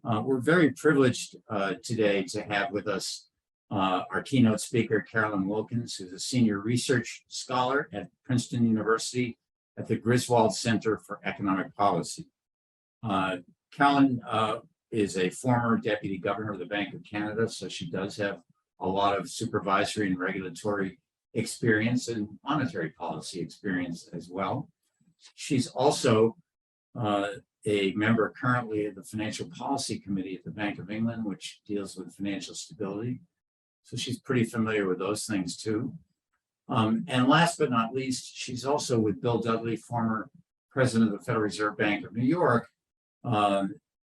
We're very privileged today to have with us our keynote speaker, Carolyn Wilkins, who's a senior research scholar at Princeton University at the Griswold Center for Economic Policy. Carolyn is a former deputy governor of the Bank of Canada, so she does have a lot of supervisory and regulatory experience and monetary policy experience as well. She's also a member currently of the Financial Policy Committee at the Bank of England, which deals with financial stability. So she's pretty familiar with those things too. And last but not least, she's also with Bill Dudley, former president of the Federal Reserve Bank of New York,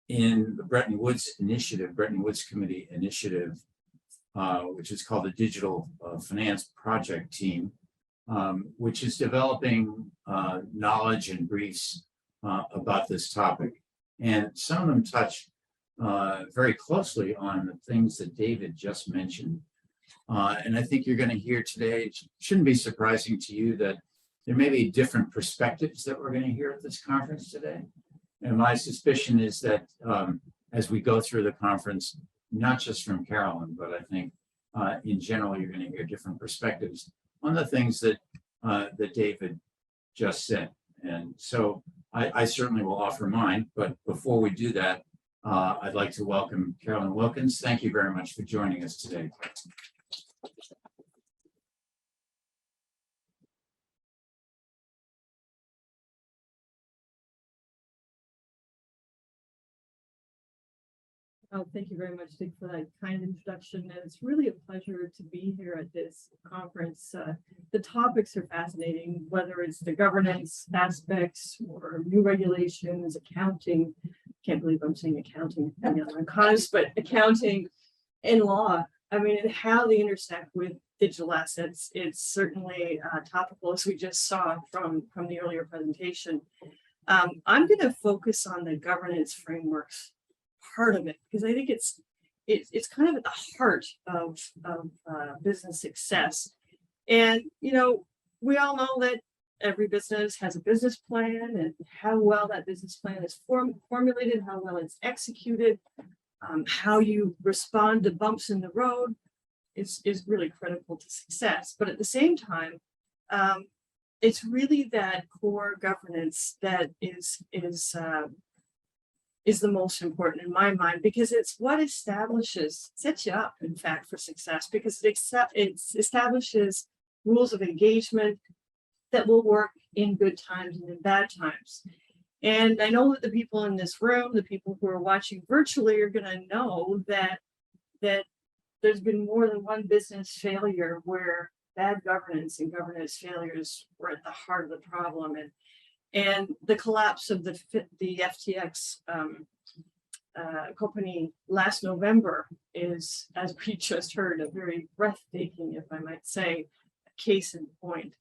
in the Bretton Woods Committee initiative, which is called the Digital Finance Project Team, which is developing knowledge and briefs about this topic. And some of them touch very closely on the things that David just mentioned. And I think you're going to hear today, it shouldn't be surprising to you that there may be different perspectives that we're going to hear at this conference today. And my suspicion is that as we go through the conference, not just from Carolyn, but I think in general, you're going to hear different perspectives on the things that that David just said. And so I certainly will offer mine, but before we do that, I'd like to welcome Carolyn Wilkins. Thank you very much for joining us today. Oh, thank you very much, Dick, for that kind introduction. And it's really a pleasure to be here at this conference. The topics are fascinating, whether it's the governance aspects or new regulations, accounting. Can't believe I'm saying accounting, I'm an economist, but accounting and law. I mean, and how they intersect with digital assets. It's certainly topical, as we just saw from the earlier presentation. I'm going to focus on the governance frameworks part of it, because I think it's kind of at the heart of business success. And we all know that every business has a business plan, and how well that business plan is formulated, how well it's executed, how you respond to bumps in the road is really critical to success. But at the same time, it's really that core governance that is the most important in my mind, because it's what sets you up, in fact, for success, because it establishes rules of engagement that will work in good times and in bad times. And I know that the people in this room, the people who are watching virtually, are going to know that there's been more than one business failure where bad governance and governance failures were at the heart of the problem. And the collapse of the FTX company last November is, as we just heard, a very breathtaking, if I might say, case in point.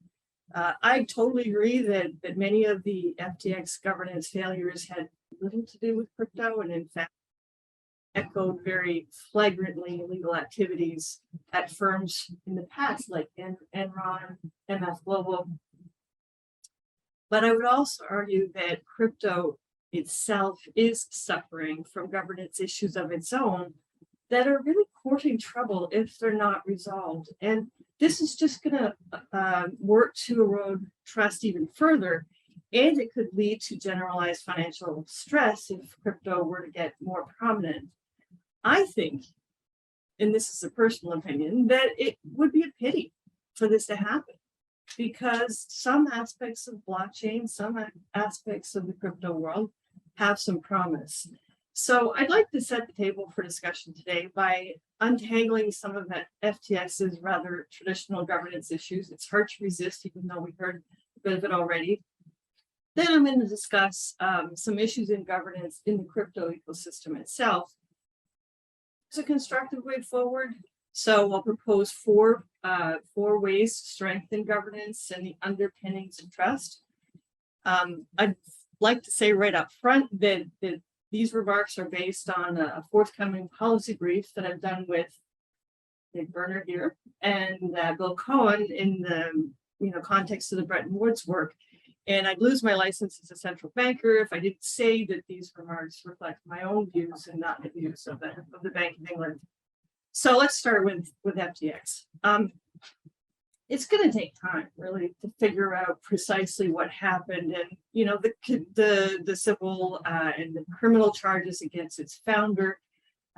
I totally agree that many of the FTX governance failures had little to do with crypto, and in fact echoed very flagrantly illegal activities at firms in the past, like Enron, MF Global. But I would also argue that crypto itself is suffering from governance issues of its own that are really courting trouble if they're not resolved. And this is just going to work to erode trust even further, and it could lead to generalized financial stress if crypto were to get more prominent. I think, and this is a personal opinion, that it would be a pity for this to happen, because some aspects of blockchain, some aspects of the crypto world have some promise. So I'd like to set the table for discussion today by untangling some of that FTX's rather traditional governance issues. It's hard to resist, even though we heard a bit of it already. Then I'm going to discuss some issues in governance in the crypto ecosystem itself. It's a constructive way forward. So I'll propose four ways to strengthen governance and the underpinnings of trust. I'd like to say right up front that these remarks are based on a forthcoming policy brief that I've done with Nick Berner here and Bill Cohen in the context of the Bretton Woods work. And I'd lose my license as a central banker if I didn't say that these remarks reflect my own views and not the views of the Bank of England. So let's start with FTX. It's going to take time, really, to figure out precisely what happened, and the civil and the criminal charges against its founder,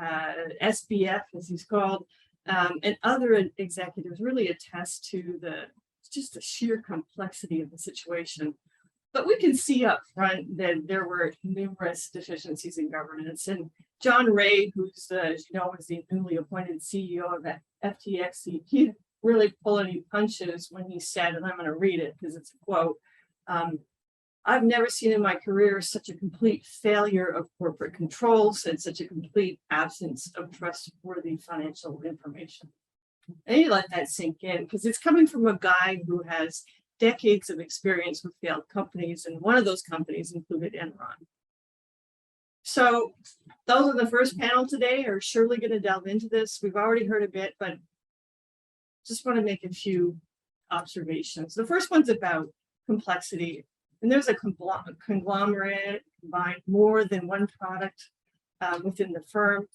SBF, as he's called, and other executives really attest to just the sheer complexity of the situation. But we can see up front that there were numerous deficiencies in governance. And John Ray, who's as you know, was the newly appointed CEO of FTX, he didn't really pull any punches when he said, and I'm going to read it because it's a quote, "I've never seen in my career such a complete failure of corporate controls and such a complete absence of trustworthy financial information." And you let that sink in because it's coming from a guy who has decades of experience with failed companies, and one of those companies included Enron. So those on the first panel today are surely going to delve into this. We've already heard a bit, but just want to make a few observations. The first one's about complexity. And there's a conglomerate, combined more than one product within the firm.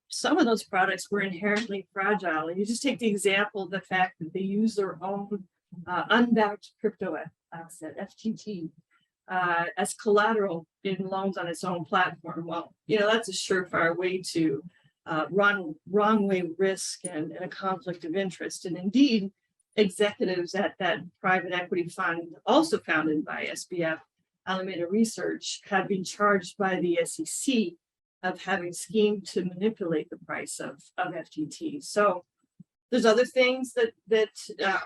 Some of those products were inherently fragile. And you just take the example of the fact that they use their own unbacked crypto asset, FTT, as collateral in loans on its own platform. Well, that's a surefire way to wrong way risk and a conflict of interest. And indeed, executives at that private equity fund, also founded by SBF, Alameda Research, have been charged by the SEC of having schemed to manipulate the price of FTT. So there's other things that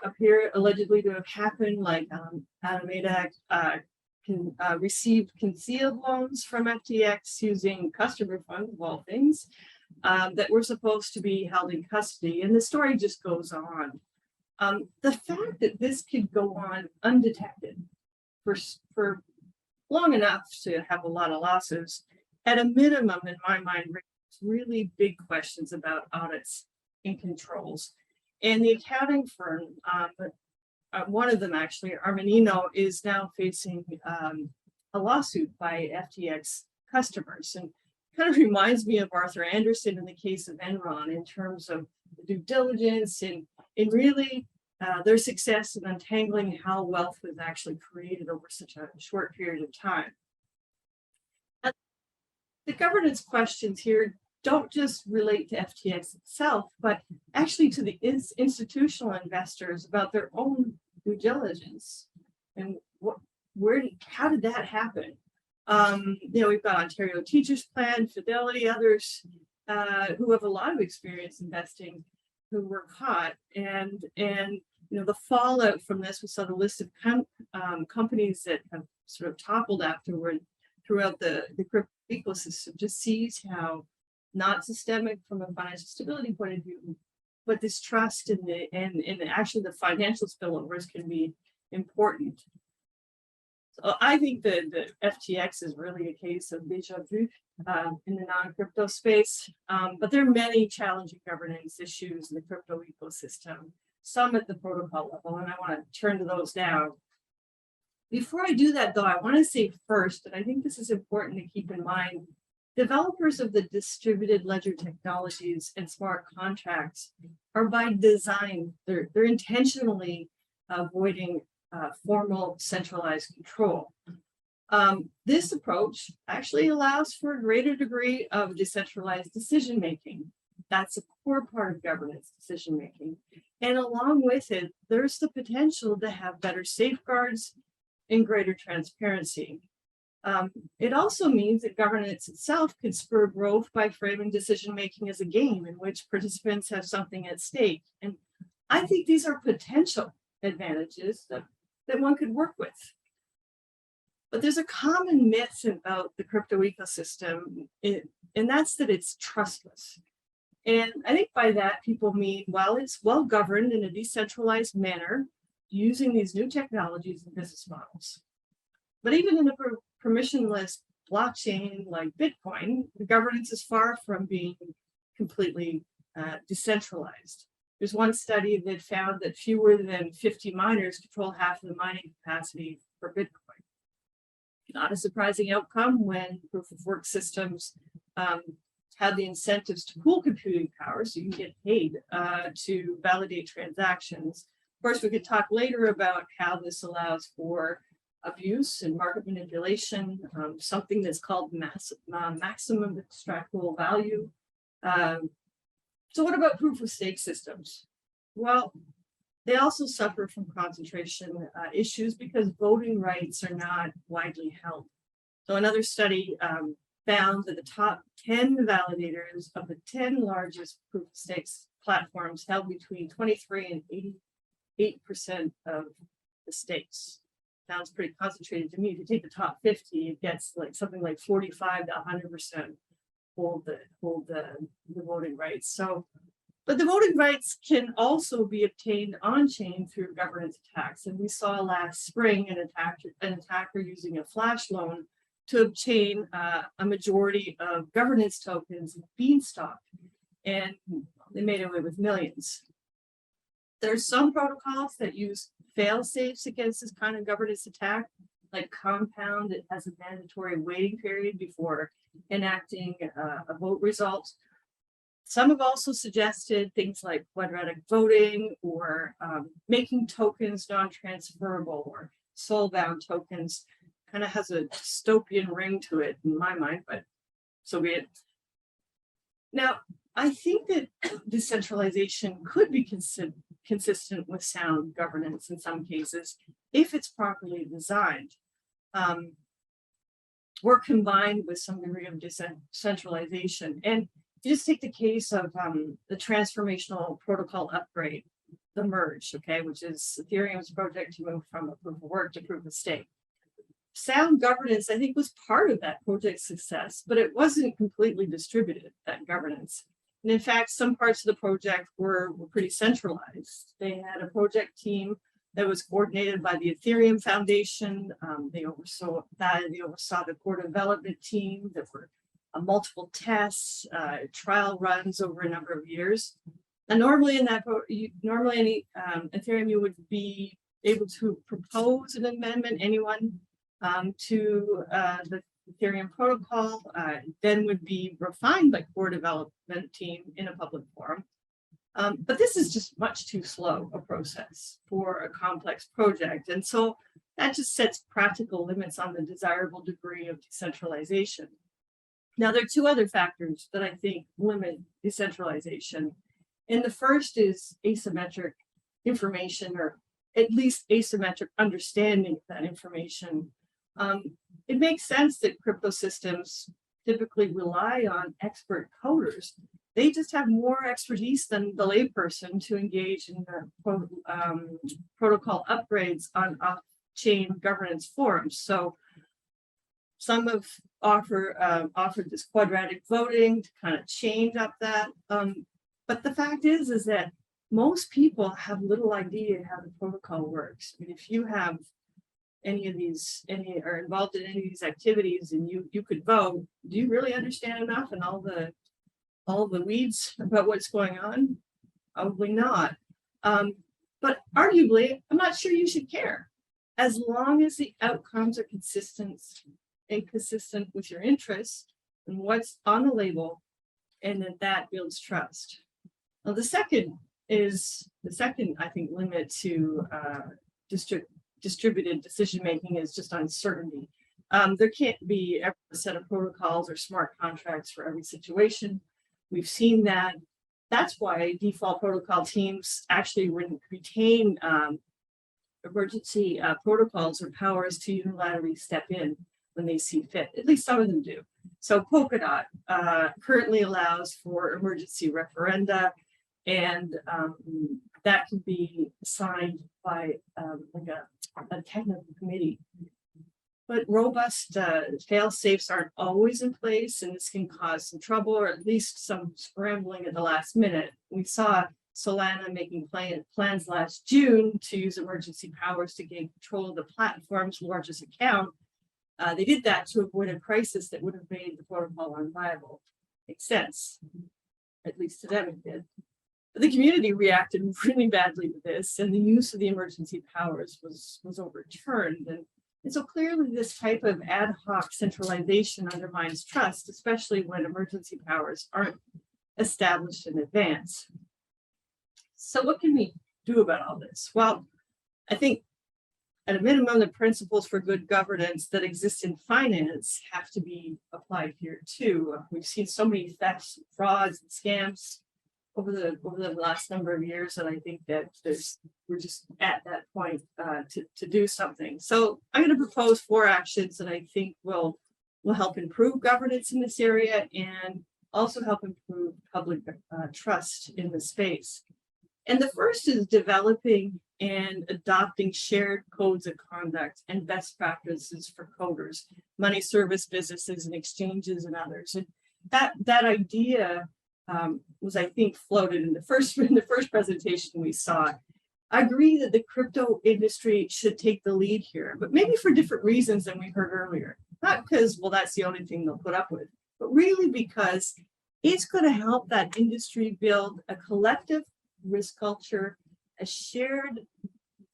appear allegedly to have happened, like Alameda received concealed loans from FTX using customer funds, of all things, that were supposed to be held in custody. And the story just goes on. The fact that this could go on undetected for long enough to have a lot of losses, at a minimum, in my mind, raises really big questions about audits and controls. And the accounting firm, one of them actually, Armanino, is now facing a lawsuit by FTX customers. And kind of reminds me of Arthur Andersen in the case of Enron in terms of due diligence and really their success in untangling how wealth was actually created over such a short period of time. And the governance questions here don't just relate to FTX itself, but actually to the institutional investors about their own due diligence and how did that happen? We've got Ontario Teachers Plan, Fidelity, others who have a lot of experience investing who were caught, and the fallout from this. We saw the list of companies that have sort of toppled afterward throughout the crypto ecosystem. Just sees how not systemic from a financial stability point of view, but this trust and actually the financial spillovers can be important. So I think that the FTX is really a case of déjà vu in the non-crypto space, but there are many challenging governance issues in the crypto ecosystem, some at the protocol level, and I want to turn to those now. Before I do that, though, I want to say first, and I think this is important to keep in mind, developers of the distributed ledger technologies and smart contracts are by design, they're intentionally avoiding formal centralized control. This approach actually allows for a greater degree of decentralized decision-making. That's a core part of governance decision-making. And along with it, there's the potential to have better safeguards and greater transparency. It also means that governance itself can spur growth by framing decision-making as a game in which participants have something at stake. And I think these are potential advantages that one could work with. But there's a common myth about the crypto ecosystem, and that's that it's trustless. And I think by that people mean, well, it's well governed in a decentralized manner using these new technologies and business models. But even in a permissionless blockchain like Bitcoin, the governance is far from being completely decentralized. There's one study that found that fewer than 50 miners control half of the mining capacity for Bitcoin. Not a surprising outcome when proof of work systems have the incentives to pool computing power, so you can get paid to validate transactions. Of course, we could talk later about how this allows for abuse and market manipulation, something that's called maximum extractable value. So what about proof of stake systems? Well, they also suffer from concentration issues because voting rights are not widely held. So another study found that the top 10 validators of the 10 largest proof of stakes platforms held between 23 and 88% of the stakes. Sounds pretty concentrated to me. If you take the top 50, it gets like something like 45 to 100% hold the voting rights. So, but the voting rights can also be obtained on-chain through governance attacks. And we saw last spring an attacker using a flash loan to obtain a majority of governance tokens in Beanstalk, and they made away with millions. There's some protocols that use fail-safes against this kind of governance attack, like Compound. It has a mandatory waiting period before enacting a vote result. Some have also suggested things like quadratic voting or making tokens non-transferable or soul-bound tokens. Kind of has a dystopian ring to it in my mind, but so be it. Now, I think that decentralization could be consistent with sound governance in some cases if it's properly designed. Or combined with some degree of decentralization. And you just take the case of the transformational protocol upgrade, the merge, okay, which is Ethereum's project to move from a proof of work to proof of stake. Sound governance, I think, was part of that project's success, but it wasn't completely distributed, that governance. And in fact, some parts of the project were pretty centralized. They had a project team that was coordinated by the Ethereum Foundation. They oversaw that. They oversaw the core development team. There were multiple tests, trial runs over a number of years. And normally any Ethereum, you would be able to propose an amendment, anyone, to the Ethereum protocol, then would be refined by core development team in a public forum. But this is just much too slow a process for a complex project. And so that just sets practical limits on the desirable degree of decentralization. Now, there are two other factors that I think limit decentralization. And the first is asymmetric information, or at least asymmetric understanding of that information. It makes sense that crypto systems typically rely on expert coders. They just have more expertise than the layperson to engage in the protocol upgrades on off-chain governance forums. So some have offered this quadratic voting to kind of change up that. But the fact is that most people have little idea how the protocol works. I mean, if you have are involved in any of these activities and you could vote, do you really understand enough and all the weeds about what's going on? Probably not. But arguably, I'm not sure you should care, as long as the outcomes are consistent with your interests and what's on the label, and that builds trust. Now, the second, I think, limit to distributed decision-making is just uncertainty. There can't be a set of protocols or smart contracts for every situation. We've seen that. That's why default protocol teams actually retain emergency protocols or powers to unilaterally step in when they see fit. At least some of them do. So Polkadot currently allows for emergency referenda, and that can be assigned by like a technical committee. But robust fail-safes aren't always in place, and this can cause some trouble or at least some scrambling at the last minute. We saw Solana making plans last June to use emergency powers to gain control of the platform's largest account. They did that to avoid a crisis that would have made the protocol unviable. Makes sense, at least to them it did. But the community reacted really badly to this, and the use of the emergency powers was overturned. And And so clearly this type of ad hoc centralization undermines trust, especially when emergency powers aren't established in advance. So what can we do about all this? Well, I think at a minimum, the principles for good governance that exist in finance have to be applied here too. We've seen so many thefts, frauds, and scams over the last number of years, and I think that we're just at that point to do something. So I'm going to propose 4 actions that I think will help improve governance in this area and also help improve public trust in the space. And the first is developing and adopting shared codes of conduct and best practices for coders, money service businesses and exchanges and others. And that idea was, I think, floated in the first presentation we saw. I agree that the crypto industry should take the lead here, but maybe for different reasons than we heard earlier. Not because, well, that's the only thing they'll put up with, but really because it's going to help that industry build a collective risk culture, a shared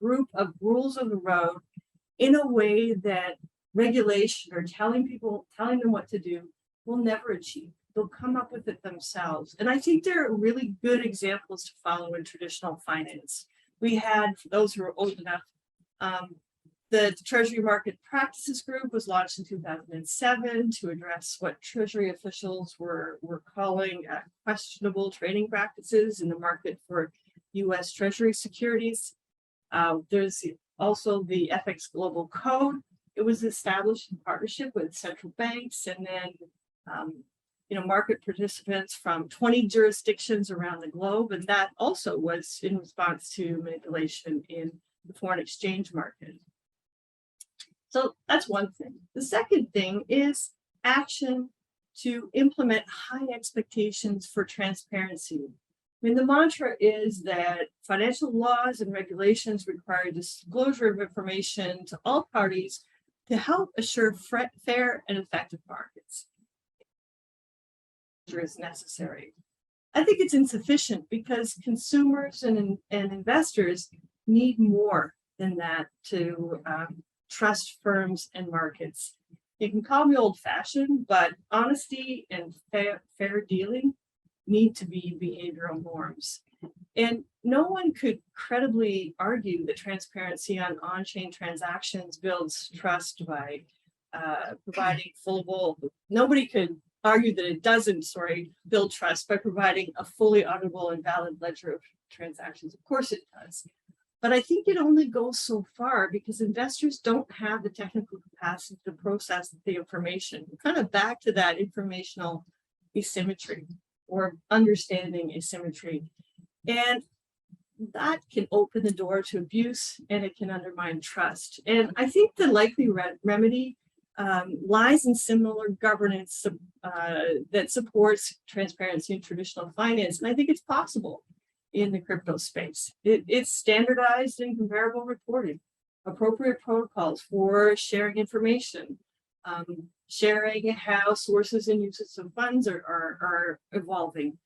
group of rules of the road in a way that regulation or telling them what to do will never achieve. They'll come up with it themselves. And I think there are really good examples to follow in traditional finance. We had, for those who are old enough, the Treasury Market Practices Group was launched in 2007 to address what Treasury officials were calling questionable trading practices in the market for U.S. Treasury securities. There's also the FX Global Code. It was established in partnership with central banks and then market participants from 20 jurisdictions around the globe. And that also was in response to manipulation in the foreign exchange market. So that's one thing. The second thing is action to implement high expectations for transparency. I mean, the mantra is that financial laws and regulations require disclosure of information to all parties to help assure fair and effective markets. Is necessary. I think it's insufficient because consumers and investors need more than that to trust firms and markets. You can call me old-fashioned, but honesty and fair dealing need to be behavioral norms. And no one could credibly argue that transparency on-chain transactions builds trust by providing nobody could argue that it doesn't, build trust by providing a fully auditable and valid ledger of transactions. Of course it does. But I think it only goes so far because investors don't have the technical capacity to process the information. We're kind of back to that informational asymmetry or understanding asymmetry. And that can open the door to abuse and it can undermine trust. And I think the likely remedy lies in similar governance that supports transparency in traditional finance. And I think it's possible in the crypto space. It's standardized and comparable reporting, appropriate protocols for sharing information, sharing how sources and uses of funds are evolving,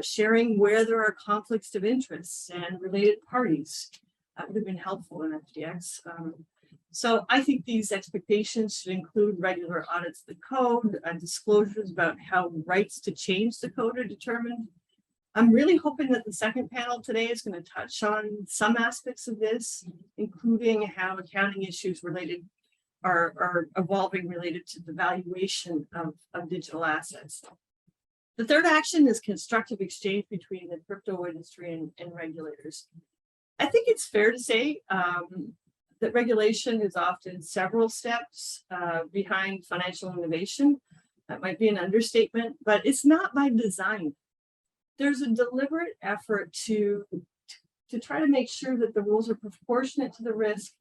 sharing where there are conflicts of interests and related parties. That would have been helpful in FTX. So I think these expectations should include regular audits of the code, disclosures about how rights to change the code are determined. I'm really hoping that the second panel today is going to touch on some aspects of this, including how accounting issues are evolving related to the valuation of digital assets. The third action is constructive exchange between the crypto industry and regulators. I think it's fair to say that regulation is often several steps behind financial innovation. That might be an understatement, but it's not by design. There's a deliberate effort to try to make sure that the rules are proportionate to the risk,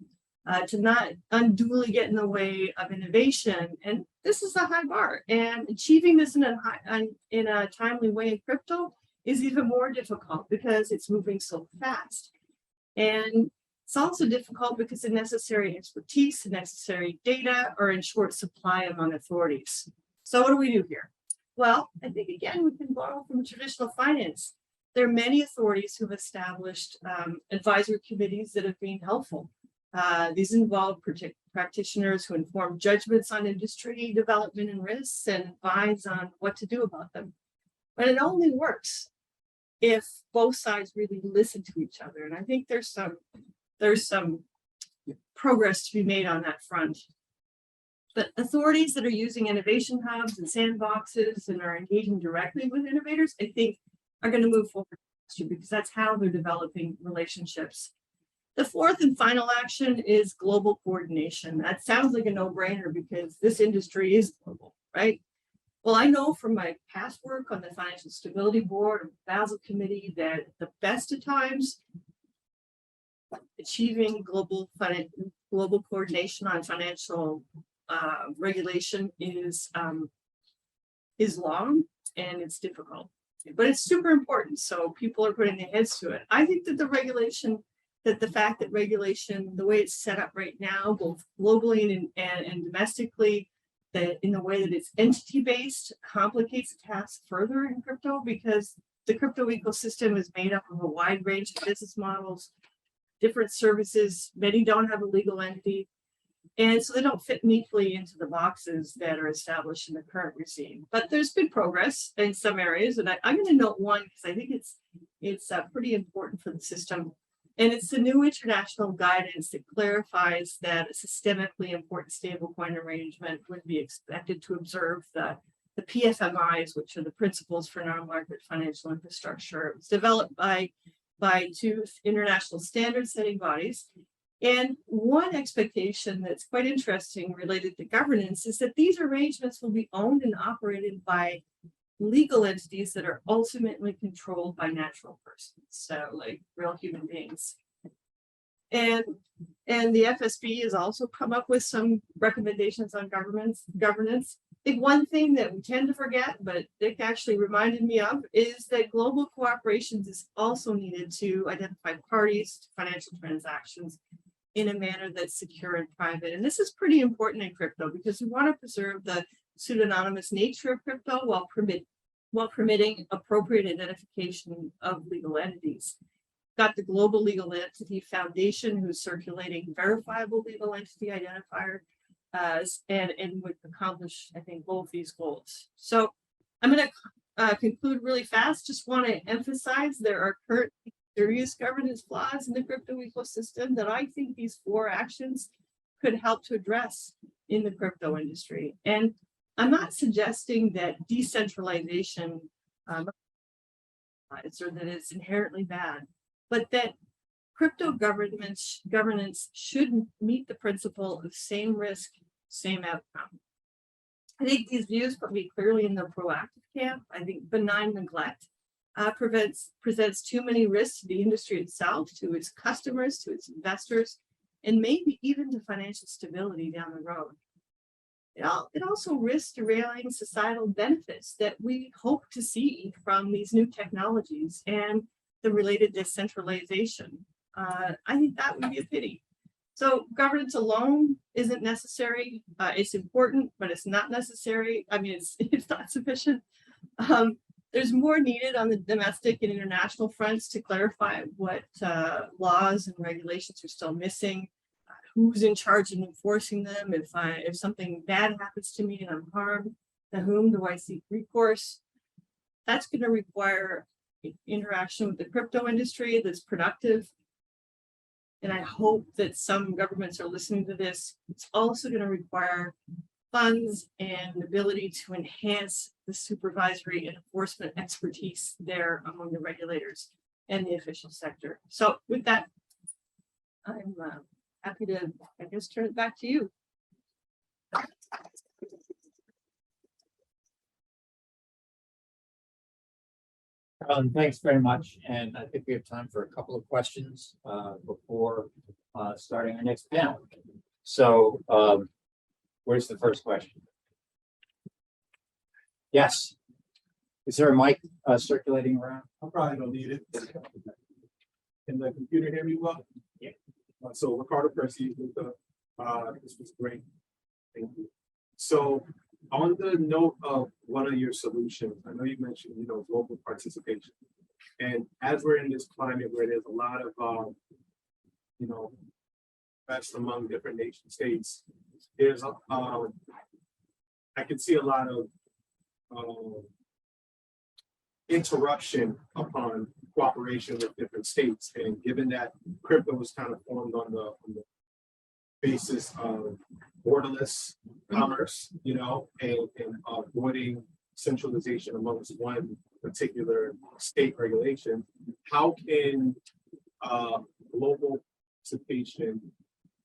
to not unduly get in the way of innovation. And this is a high bar. And achieving this in a timely way in crypto is even more difficult because it's moving so fast. And it's also difficult because the necessary expertise, the necessary data are in short supply among authorities. So what do we do here? Well, I think, again, we can borrow from traditional finance. There are many authorities who've established advisory committees that have been helpful. These involve practitioners who inform judgments on industry development and risks and advise on what to do about them. But it only works if both sides really listen to each other. And I think there's some progress to be made on that front. But authorities that are using innovation hubs and sandboxes and are engaging directly with innovators, I think, are going to move forward because that's how they're developing relationships. The fourth and final action is global coordination. That sounds like a no-brainer because this industry is global, right? Well, I know from my past work on the Financial Stability Board or Basel Committee that the best of times achieving global coordination on financial regulation is long and it's difficult, but it's super important. So people are putting their heads to it. I think that the fact that regulation, the way it's set up right now, both globally and domestically, that in the way that it's entity-based, complicates the task further in crypto because the crypto ecosystem is made up of a wide range of business models, different services. Many don't have a legal entity. And so they don't fit neatly into the boxes that are established in the current regime. But there's been progress in some areas. And I'm going to note one because I think it's pretty important for the system. And it's the new international guidance that clarifies that a systemically important stablecoin arrangement would be expected to observe the PFMIs, which are the principles for non-market financial infrastructure. It was developed by two international standard setting bodies. And one expectation that's quite interesting related to governance is that these arrangements will be owned and operated by legal entities that are ultimately controlled by natural persons, so like real human beings. And the FSB has also come up with some recommendations on governance. I think one thing that we tend to forget, but Dick actually reminded me of, is that global cooperation is also needed to identify parties to financial transactions in a manner that's secure and private. And this is pretty important in crypto because we want to preserve the pseudonymous nature of crypto while permitting appropriate identification of legal entities. Got the Global Legal Entity Foundation, who's circulating verifiable legal entity identifier, and would accomplish, I think, both these goals. So I'm going to conclude really fast. Just want to emphasize there are currently serious governance flaws in the crypto ecosystem that I think these 4 actions could help to address in the crypto industry. And I'm not suggesting that decentralization or that it's inherently bad, but that crypto governance should meet the principle of same risk, same outcome. I think these views put me clearly in the proactive camp. I think benign neglect presents too many risks to the industry itself, to its customers, to its investors, and maybe even to financial stability down the road. It also risks derailing societal benefits that we hope to see from these new technologies and the related decentralization. I think that would be a pity. So governance alone isn't necessary. It's important, but it's not necessary. I mean, it's not sufficient. There's more needed on the domestic and international fronts to clarify what laws and regulations are still missing, who's in charge of enforcing them. If something bad happens to me and I'm harmed, to whom do I seek recourse? That's going to require interaction with the crypto industry that's productive. And I hope that some governments are listening to this. It's also going to require funds and the ability to enhance the supervisory and enforcement expertise there among the regulators and the official sector. So with that, I'm happy to, I guess, turn it back to you. Thanks very much. And I think we have time for a couple of questions before starting our next panel. So where's the first question? Yes. Is there a mic circulating around? I probably don't need it. Can the computer hear me well? Yeah. So Ricardo Percy with the this was great. Thank you. So on the note of one of your solutions, I know you mentioned, global participation. And as we're in this climate where there's a lot of best among different nation states, there's I can see a lot of interruption upon cooperation with different states. And given that crypto was kind of formed on the basis of borderless commerce, you know, and avoiding centralization amongst one particular state regulation, how can global participation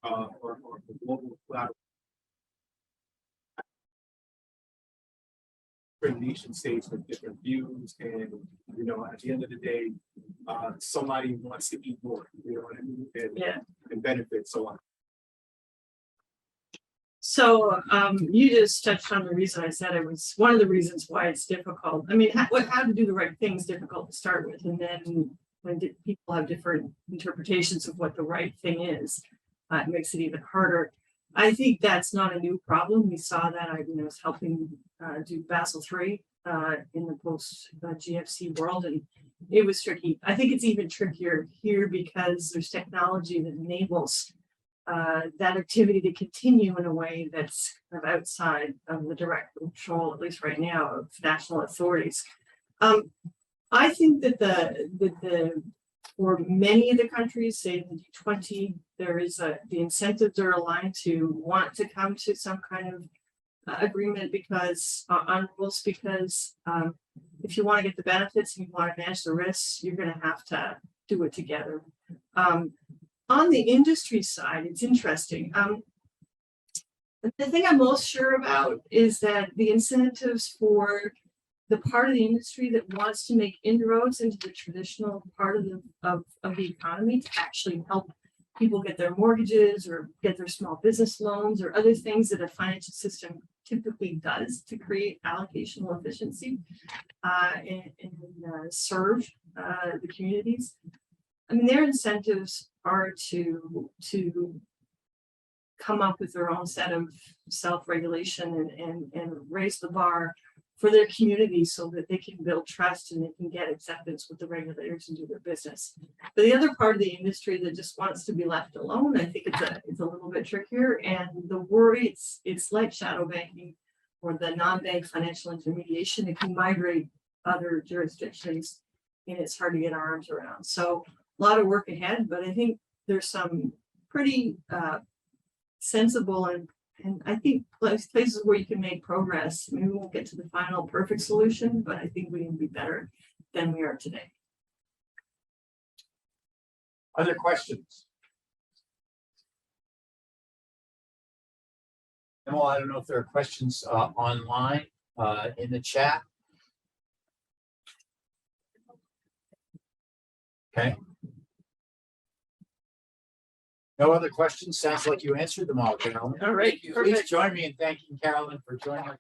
or global collaboration different nation states with different views, and you know, at the end of the day, somebody wants to eat more, you know what I mean, and benefit so on. So you just touched on the reason I said it was one of the reasons why it's difficult. I mean, how to do the right thing is difficult to start with, and then when people have different interpretations of what the right thing is, it makes it even harder. I think that's not a new problem. We saw that. I was helping do Basel III in the post GFC world, and it was tricky. I think it's even trickier here because there's technology that enables that activity to continue in a way that's kind of outside of the direct control, at least right now, of national authorities. I think that for many of the countries, say the G20, there is the incentives are aligned to want to come to some kind of agreement because on rules, because if you want to get the benefits and you want to manage the risks, you're going to have to do it together. On the industry side, it's interesting. The thing I'm most sure about is that the incentives for the part of the industry that wants to make inroads into the traditional part of the economy to actually help people get their mortgages or get their small business loans or other things that a financial system typically does to create allocational efficiency and serve the communities. I mean, their incentives are to come up with their own set of self-regulation and raise the bar for their community so that they can build trust and they can get acceptance with the regulators and do their business. But the other part of the industry that just wants to be left alone, I think it's a little bit trickier. And the worry, it's like shadow banking or the non-bank financial intermediation. It can migrate other jurisdictions and it's hard to get our arms around. So a lot of work ahead, but I think there's some pretty sensible and I think places where you can make progress. Maybe we won't get to the final perfect solution, but I think we can be better than we are today. Other questions? Well, I don't know if there are questions online in the chat. Okay. No other questions? Sounds like you answered them all, Carolyn. All right. Please join me in thanking Carolyn for joining us.